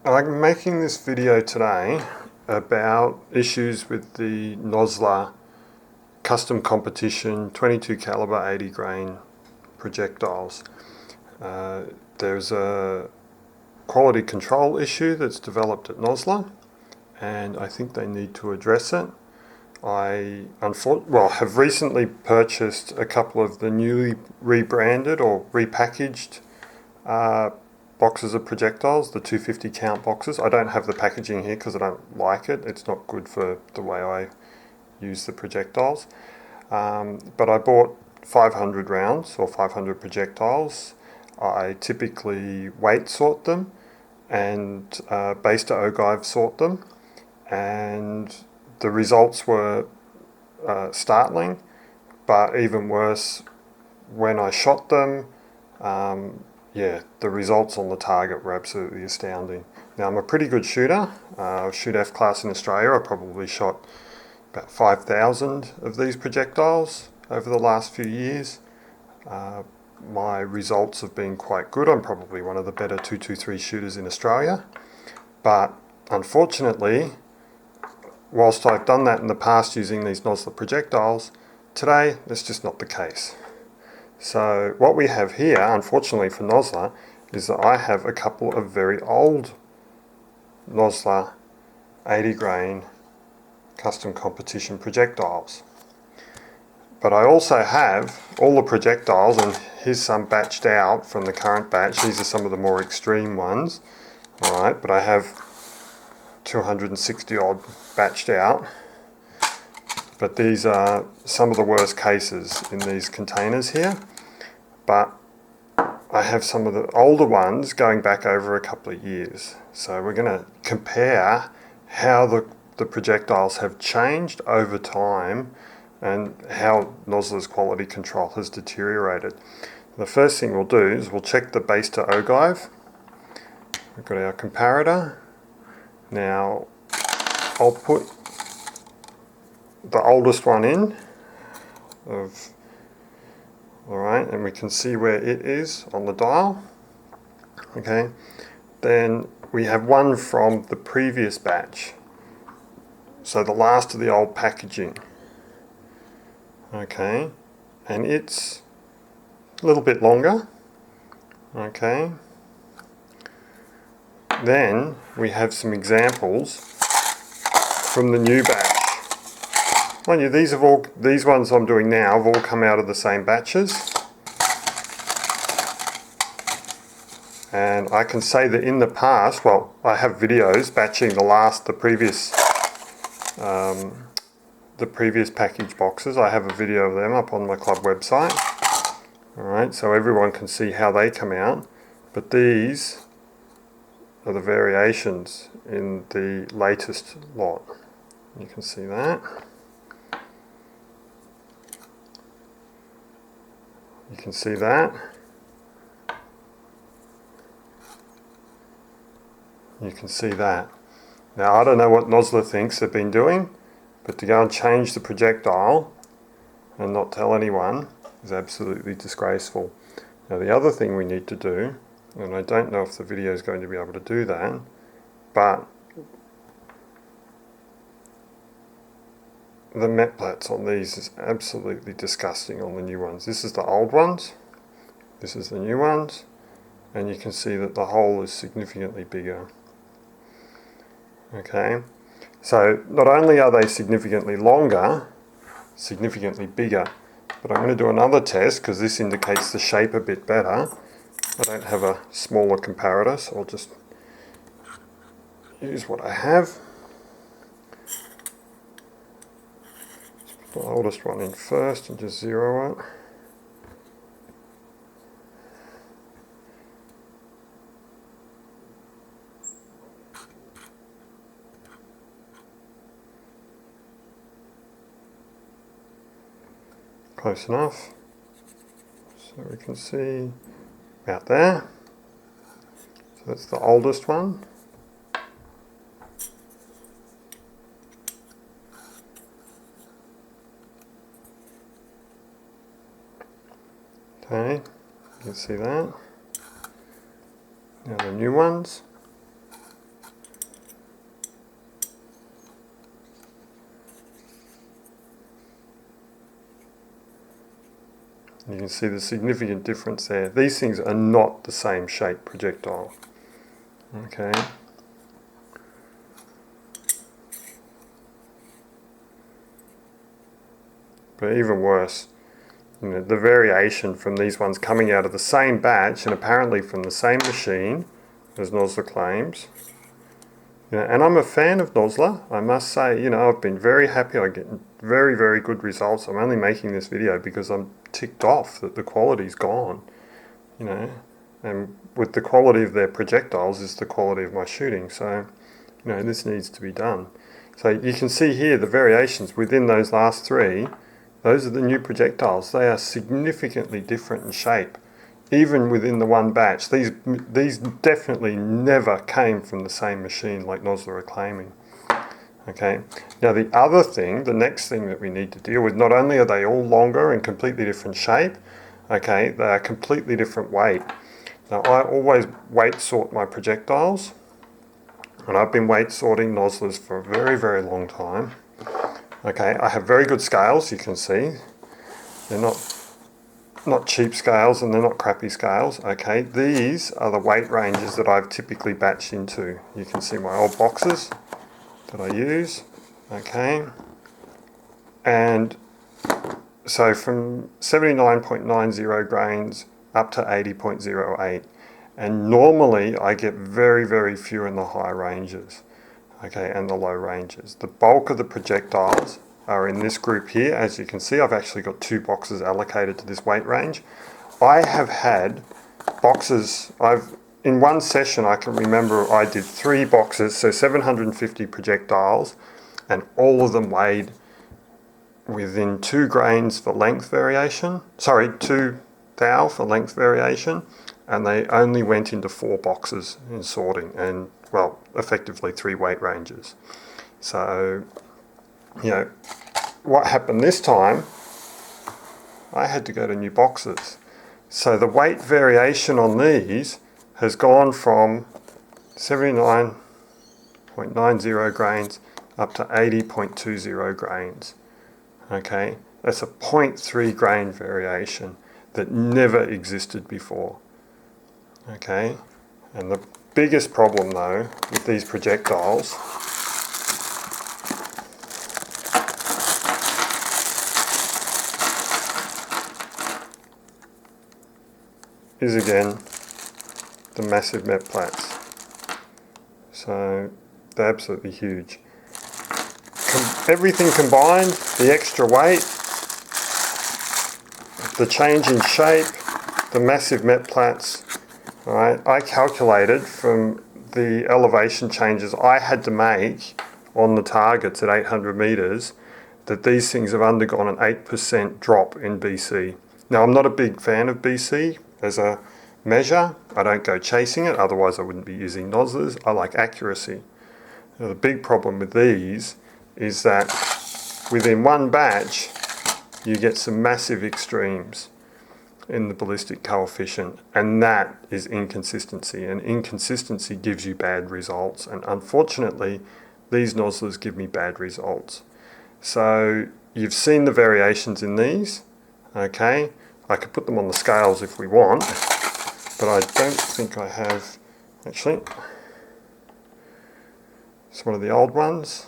I'm making this video today about issues with the Nosler Custom Competition 22 caliber 80 grain projectiles. There's a quality control issue that's developed at Nosler, and I think they need to address it. I have recently purchased a couple of the newly rebranded or repackaged boxes of projectiles, the 250 count boxes. I don't have the packaging here because I don't like it. It's not good for the way I use the projectiles. But I bought 500 rounds or 500 projectiles. I typically weight sort them and base to ogive sort them, and the results were startling, but even worse when I shot them. The results on the target were absolutely astounding. Now, I'm a pretty good shooter. I shoot F-class in Australia. I probably shot about 5,000 of these projectiles over the last few years. My results have been quite good. I'm probably one of the better 223 shooters in Australia. But unfortunately, whilst I've done that in the past using these Nosler projectiles, today that's just not the case. So what we have here, unfortunately for Nosler, is that I have a couple of very old Nosler 80 grain custom competition projectiles. But I also have all the projectiles, and here's some batched out from the current batch. These are some of the more extreme ones. Alright, but I have 260 odd batched out. But these are some of the worst cases in these containers here. But I have some of the older ones going back over a couple of years. So we're going to compare how the projectiles have changed over time and how Nosler's quality control has deteriorated. The first thing we'll do is we'll check the base to ogive. We've got our comparator. Now I'll put the oldest one in alright, and we can see where it is on the dial. Okay, then we have one from the previous batch, so the last of the old packaging. Okay, and it's a little bit longer. Okay, then we have some examples from the new batch. Mind you, these ones I'm doing now have all come out of the same batches. And I can say that in the past, well, I have videos batching the previous package boxes. I have a video of them up on my club website. Alright, so everyone can see how they come out. But these are the variations in the latest lot. You can see that. You can see that. You can see that. Now, I don't know what Nosler thinks they've been doing, but to go and change the projectile and not tell anyone is absolutely disgraceful. Now, the other thing we need to do, and I don't know if the video is going to be able to do that, but the Meltplats on these is absolutely disgusting on the new ones. This is the old ones, this is the new ones, and you can see that the hole is significantly bigger. Okay, so not only are they significantly longer, significantly bigger, but I'm going to do another test because this indicates the shape a bit better. I don't have a smaller comparator, so I'll just use what I have. The oldest one in first and just zero it. Close enough. So we can see about there. So that's the oldest one. Okay, you can see that. Now the new ones. You can see the significant difference there. These things are not the same shape projectile. Okay. But even worse, you know, the variation from these ones coming out of the same batch and apparently from the same machine as Nosler claims. You know, and I'm a fan of Nosler, I must say. You know, I've been very happy. I get very, very good results. I'm only making this video because I'm ticked off that the quality's gone. You know, and with the quality of their projectiles is the quality of my shooting. So, you know, this needs to be done. So you can see here the variations within those last three. Those are the new projectiles. They are significantly different in shape, even within the one batch. These definitely never came from the same machine like Nosler are claiming. Okay. Now the other thing, the next thing that we need to deal with, not only are they all longer and completely different shape, okay, they are completely different weight. Now I always weight sort my projectiles, and I've been weight sorting Noslers for a very, very long time. Okay, I have very good scales, you can see. They're not cheap scales and they're not crappy scales. Okay, these are the weight ranges that I've typically batched into. You can see my old boxes that I use. Okay, and so from 79.90 grains up to 80.08. And normally I get very, very few in the high ranges. Okay, and the low ranges. The bulk of the projectiles are in this group here. As you can see, I've actually got 2 boxes allocated to this weight range. I have had boxes, in one session I can remember I did 3 boxes, so 750 projectiles, and all of them weighed within 2 grains for length variation, 2 thou for length variation, and they only went into 4 boxes in sorting, and well, effectively 3 weight ranges. So, you know, what happened this time, I had to go to new boxes. So the weight variation on these has gone from 79.90 grains up to 80.20 grains. Okay, that's a 0.3 grain variation that never existed before. Okay, and the biggest problem though with these projectiles is again the massive Meltplats. So they're absolutely huge. Everything combined, the extra weight, the change in shape, the massive Meltplats. Alright, I calculated from the elevation changes I had to make on the targets at 800 meters that these things have undergone an 8% drop in BC. Now, I'm not a big fan of BC as a measure. I don't go chasing it, otherwise I wouldn't be using Noslers. I like accuracy. Now, the big problem with these is that within one batch you get some massive extremes in the ballistic coefficient, and that is inconsistency, and inconsistency gives you bad results, and unfortunately these Noslers give me bad results. So you've seen the variations in these. Okay, I could put them on the scales if we want, but I don't think I have. Actually, it's one of the old ones.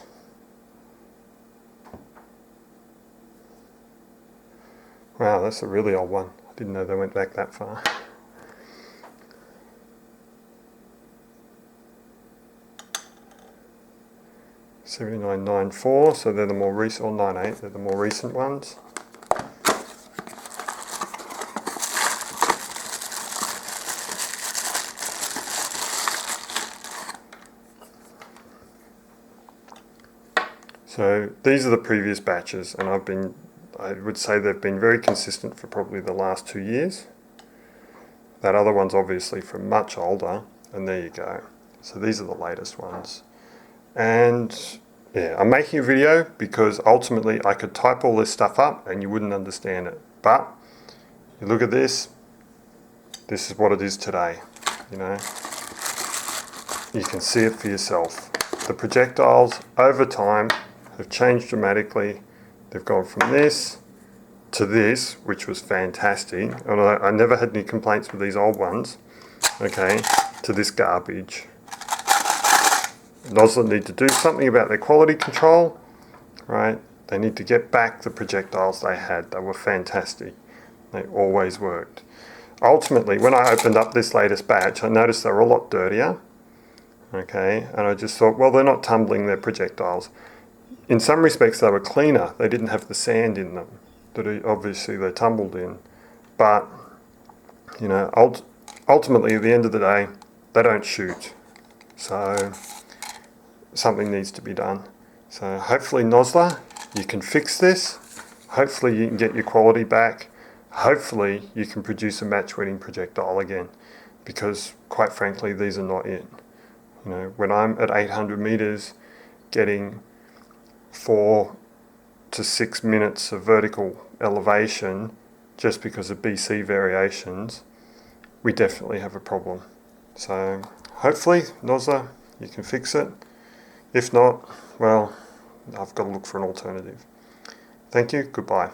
Wow, that's a really old one. I didn't know they went back that far. $79.94, so they're the more recent, or 98, they're the more recent ones. So these are the previous batches, and I would say they've been very consistent for probably the last 2 years. That other one's obviously from much older, and there you go. So these are the latest ones. And yeah, I'm making a video because ultimately I could type all this stuff up and you wouldn't understand it. But you look at this is what it is today, you know. You can see it for yourself. The projectiles over time have changed dramatically. They've gone from this to this, which was fantastic, and I never had any complaints with these old ones, okay, to this garbage. Nosler need to do something about their quality control, right? They need to get back the projectiles they had. They were fantastic. They always worked. Ultimately, when I opened up this latest batch, I noticed they were a lot dirtier, okay, and I just thought, well, they're not tumbling their projectiles. In some respects, they were cleaner. They didn't have the sand in them that obviously they tumbled in. But, you know, ultimately, at the end of the day, they don't shoot. So something needs to be done. So hopefully, Nosler, you can fix this. Hopefully, you can get your quality back. Hopefully, you can produce a match-winning projectile again. Because, quite frankly, these are not it. You know, when I'm at 800 meters getting 4 to 6 minutes of vertical elevation just because of BC variations, we definitely have a problem. So hopefully, Nosler, you can fix it. If not, well, I've got to look for an alternative. Thank you, goodbye.